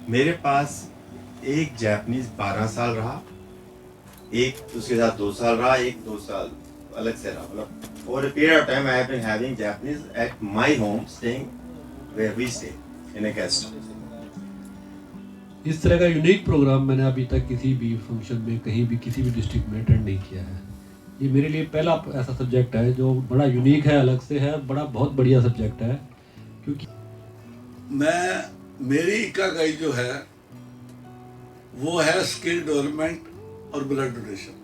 मेरे पास एक जापानीज 12 साल रहा, एक उसके साथ 2 साल रहा, एक 2 साल अलग से रहा। मतलब over a period of time I have been having Japanese at my home, staying where we stay in a guest house. इस तरह का यूनिक प्रोग्राम मैंने अभी तक किसी भी फंक्शन में, कहीं भी, किसी भी डिस्ट्रिक्ट में अटेंड नहीं किया है। ये मेरे लिए पहला ऐसा सब्जेक्ट है जो बड़ा यूनिक है, अलग से है, बहुत बढ़िया सब्जेक्ट है। क्योंकि मेरी इकाई जो है वो है स्किल डेवलपमेंट और ब्लड डोनेशन।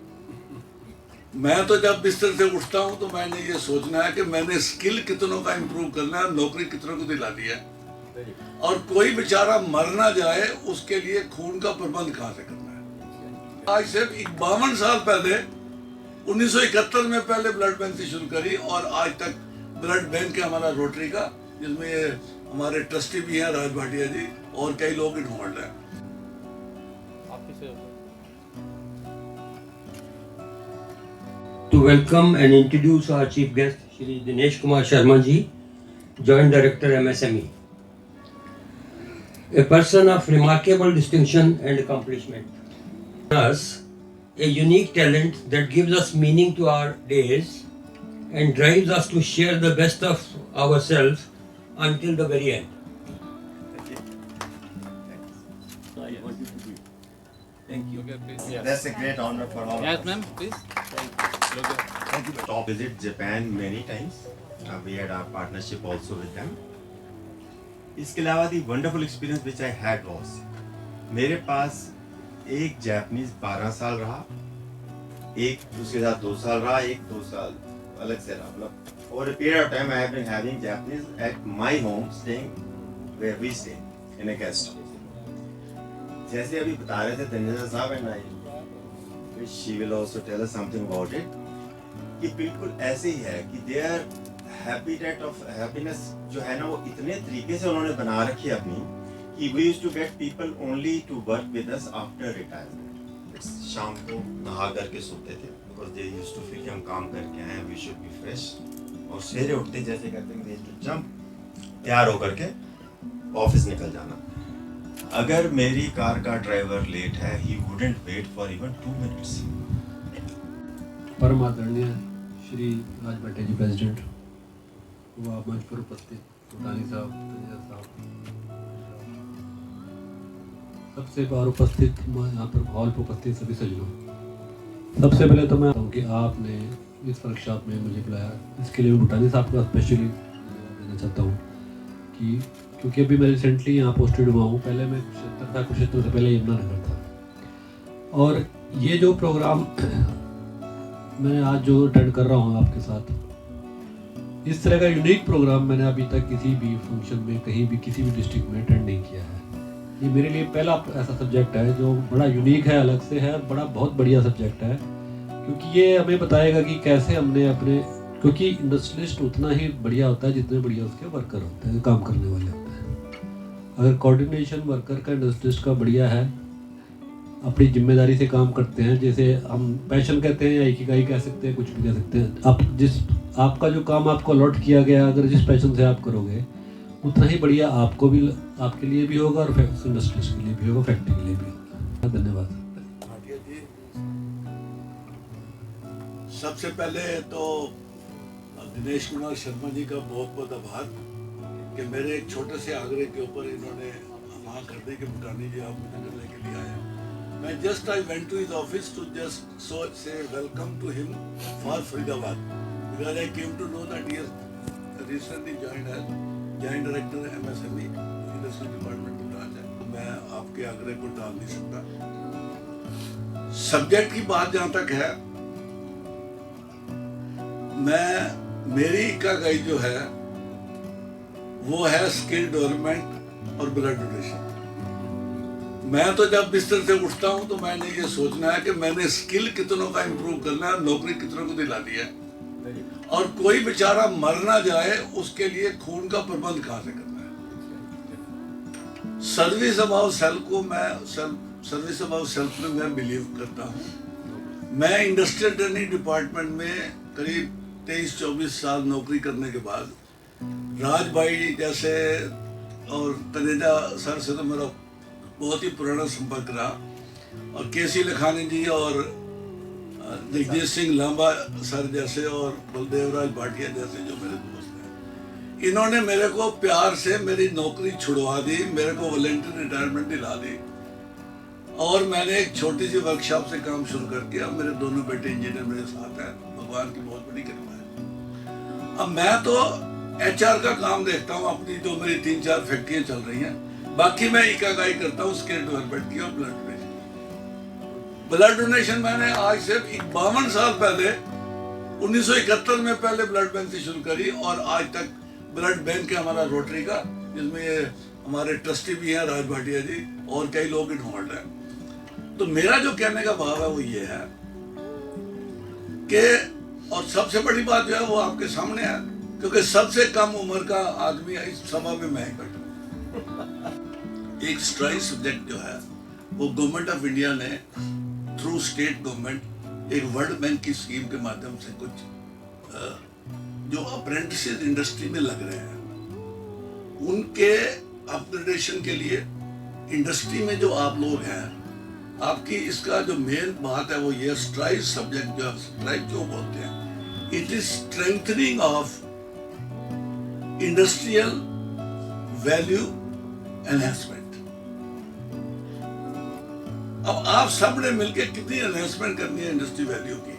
मैं तो जब बिस्तर से उठता हूँ तो मैंने ये सोचना है कि मैंने स्किल कितनों का इम्प्रूव करना है, नौकरी कितनों को दिलानी है, और कोई बेचारा मर ना जाए उसके लिए खून का प्रबंध कहाँ से करना है। आज से 52 साल पहले 1971 में पहले ब्लड बैंक से शुरू करी, और आज तक ब्लड बैंक है हमारा रोटरी का, जिसमें ये हमारे ट्रस्टी भी हैं राज भाटिया जी, और कई लोग इन्वॉल्व हैं। To welcome and introduce our chief guest, Shri Dinesh Kumar Sharma ji, Joint Director MSME, a person of remarkable distinction and accomplishment. Us, a unique talent that gives us meaning to our days and drives us to share the best of ourselves until the very end. Thank you. That's a great honor for all of us. Yes, ma'am, please. Thank you. Top visit Japan many times. We had our partnership also with them. इसके अलावा the wonderful experience which I had was, मेरे पास एक Japanese 12 साल रहा, एक उसके साथ 2 साल रहा, एक 2 साल अलग से रहा। मतलब over a period of time I have been having Japanese at my home, staying where we stay in a guest house. जैसे अभी बता रहे थे धनेजा साहब, and I she will also tell us something about it, कि बिल्कुल ऐसे ही है कि देयर हैबिटेट ऑफ हैप्पीनेस जो है ना, वो इतने तरीके से उन्होंने बना रखी है अपनी, कि we used to get people only to work with us after retirement. शाम को नहा करके सोते थे, because they used to feel कि हम काम करके आए हैं, वी शुड बी फ्रेश, और सवेरे उठते जैसे कहते हैं दे टू जंप, तैयार होकर के ऑफिस निकल जाना। अगर मेरी कार का ड्राइवर लेट है, he wouldn't wait for even 2 minutes. परम आदरणीय श्री राज भाटिया जी प्रेसिडेंट, व मंच पर उपस्थित भूटानी साहब, तनेजा साहब, सबसे बार उपस्थित, यहाँ पर हॉल पर उपस्थित सभी सज्जनों, सबसे पहले तो मैं कि आपने इस वर्कशॉप में मुझे बुलाया, इसके लिए मैं भूटानी साहब का स्पेशली धन्यवाद देना चाहता हूँ। कि क्योंकि अभी मैं रिसेंटली यहाँ पोस्टेड हुआ हूँ, पहले मैं कुरुक्षेत्र था, कुरुक्षेत्र से पहले यमुनानगर था। और ये जो प्रोग्राम मैं आज जो अटेंड कर रहा हूँ आपके साथ, इस तरह का यूनिक प्रोग्राम मैंने अभी तक किसी भी फंक्शन में, कहीं भी, किसी भी डिस्ट्रिक्ट में अटेंड नहीं किया है। ये मेरे लिए पहला ऐसा सब्जेक्ट है जो बड़ा यूनिक है, अलग से है, बहुत बढ़िया सब्जेक्ट है। क्योंकि ये हमें बताएगा कि कैसे हमने अपने, क्योंकि इंडस्ट्रियलिस्ट उतना ही बढ़िया होता है जितने बढ़िया उसके वर्कर होते हैं, काम करने वाले होते हैं। अगर कोऑर्डिनेशन वर्कर का, इंडस्ट्रियलिस्ट का बढ़िया है, अपनी जिम्मेदारी से काम करते हैं, जैसे हम पैशन कहते हैं या इकिगाई कह सकते हैं, कुछ भी कह सकते हैं। आपका जो काम आपको अलॉट किया गया, अगर जिस पैशन से आप करोगे, उतना ही बढ़िया आपको भी, आपके लिए भी होगा, और इंडस्ट्रियलिस्ट के लिए भी होगा, फैक्ट्री के लिए भी होगा। धन्यवाद। भाटिया जी, सबसे पहले तो दिनेश कुमार शर्मा जी का बहुत बहुत आभार कि मेरे एक छोटे से आग्रह के ऊपर इन्होंने हाँ कर दी कि भूटानी जी आप मुझे मिलने के लिए आए। मैं I went to his office to just say welcome to him for Faridabad, because I came to know that he has recently joined as joint director MSME industry department branch है। मैं आपके आग्रह को टाल नहीं सकता। सब्जेक्ट की बात जहाँ तक है, मेरी इकाई जो है वो है स्किल डेवलपमेंट और ब्लड डोनेशन। मैं तो जब बिस्तर से उठता हूँ तो मैंने ये सोचना है कि मैंने स्किल कितनों का इम्प्रूव करना है, नौकरी कितनों को दिलानी है, और कोई बेचारा मर ना जाए उसके लिए खून का प्रबंध कहाँ से करना है। सर्विस अबाउट सेल्फ को मैं सर्विस अबाउट सेल्फ में मैं बिलीव करता हूँ। मैं इंडस्ट्रियल ट्रेनिंग डिपार्टमेंट में करीब 23-24 साल नौकरी करने के बाद राज भाई जैसे और तनेजा सर से तो मेरा बहुत ही पुराना संपर्क रहा, और केसी लखानी जी और जगदीश सिंह लांबा सर जैसे और बलदेव राज भाटिया जैसे जो मेरे दोस्त हैं, इन्होंने मेरे को प्यार से मेरी नौकरी छुड़वा दी, मेरे को वॉलंटियर रिटायरमेंट दिला दी, और मैंने एक छोटी सी वर्कशॉप से काम शुरू कर दिया। मेरे दोनों बेटे इंजीनियर मेरे साथ हैं, भगवान की बहुत बड़ी कृपा है। अब मैं तो HR का काम देखता हूँ अपनी, जो मेरी 3-4 फैक्ट्रियाँ चल रही हैं, बाकी मैं इकागाई करता हूँ स्किल डेवलपमेंट की और ब्लड डोनेशन। ब्लड डोनेशन मैंने आज से 52 साल पहले 1971 में पहले ब्लड बैंक से शुरू करी, और आज तक ब्लड बैंक है हमारा रोटरी का, जिसमें ये हमारे ट्रस्टी भी हैं राज भाटिया जी, और कई लोग इन्वॉल्व हैं। तो मेरा जो कहने का भाव है वो ये है कि, और सबसे बड़ी बात जो है वो आपके सामने है, क्योंकि सबसे कम उम्र का आदमी इस सभा में मैं ही बैठा। एक स्ट्राइक सब्जेक्ट जो है वो गवर्नमेंट ऑफ इंडिया ने थ्रू स्टेट गवर्नमेंट एक वर्ल्ड बैंक की स्कीम के माध्यम से कुछ जो अप्रेंटिसेस इंडस्ट्री में लग रहे हैं उनके अपग्रेडेशन के लिए इंडस्ट्री में जो आप लोग हैं, आपकी इसका जो मेन बात है वो ये स्ट्राइक सब्जेक्ट, जो स्ट्राइक क्यों बोलते हैं, it is strengthening of industrial value enhancement. अब आप सब ने मिलकर कितनी एनहेंसमेंट करनी है इंडस्ट्री वैल्यू की,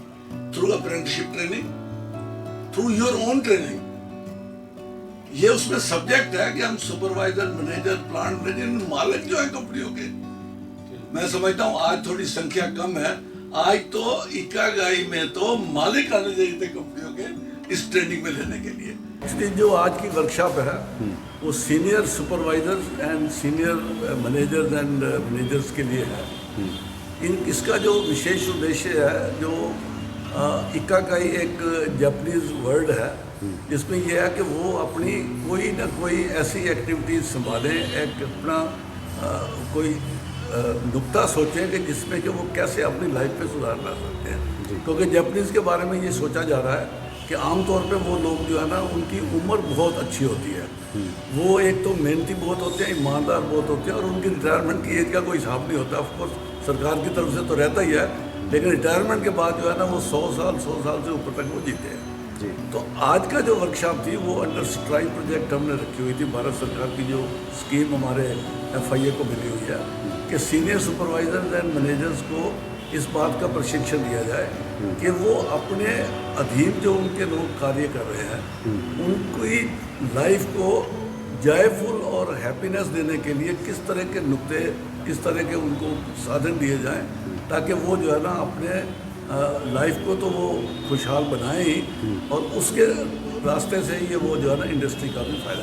through apprenticeship training, through your own training. ये उसमें सब्जेक्ट है कि हम सुपरवाइजर, मैनेजर, प्लांट मैनेजर, मालिक जो है कंपनियों के, मैं समझता हूँ आज थोड़ी संख्या कम है, आज तो इकागाई में तो मालिक आने चाहिए थे कंपनियों के इस ट्रेनिंग में लेने के लिए। इसलिए जो आज की वर्कशॉप है वो senior supervisors and senior managers and managers के लिए है। इसका जो विशेष उद्देश्य है, जो इकागाई एक जापानीज वर्ड है, जिसमें यह है कि वो अपनी कोई ना कोई ऐसी एक्टिविटीज संभालें, एक अपना कोई नुक्ता सोचें कि जिसमें कि वो कैसे अपनी लाइफ पे सुधार ला सकते हैं। क्योंकि जापानीज़ के बारे में ये सोचा जा रहा है कि आमतौर पे वो लोग जो है ना, उनकी उम्र बहुत अच्छी होती है, वो एक तो मेहनती बहुत होते हैं, ईमानदार बहुत होते हैं, और उनकी रिटायरमेंट की एज का कोई हिसाब नहीं होता। ऑफकोर्स सरकार की तरफ से तो रहता ही है, लेकिन रिटायरमेंट के बाद जो है ना वो 100 साल से ऊपर तक वो जीते हैं। तो आज का जो वर्कशॉप थी वो अंडर स्ट्राइक प्रोजेक्ट हमने रखी हुई थी, भारत सरकार की जो स्कीम हमारे FIA को मिली हुई है कि सीनियर सुपरवाइजर्स एंड मैनेजर्स को इस बात का प्रशिक्षण दिया जाए कि वो अपने अधीन जो उनके लोग कार्य कर रहे हैं उनकी लाइफ को जॉयफुल और हैप्पीनेस देने के लिए किस तरह के नुक्ते, किस तरह के उनको साधन दिए जाएं, ताकि वो जो है ना अपने लाइफ को तो वो खुशहाल बनाए ही, और उसके रास्ते से ये वो जो है ना इंडस्ट्री का भी फायदा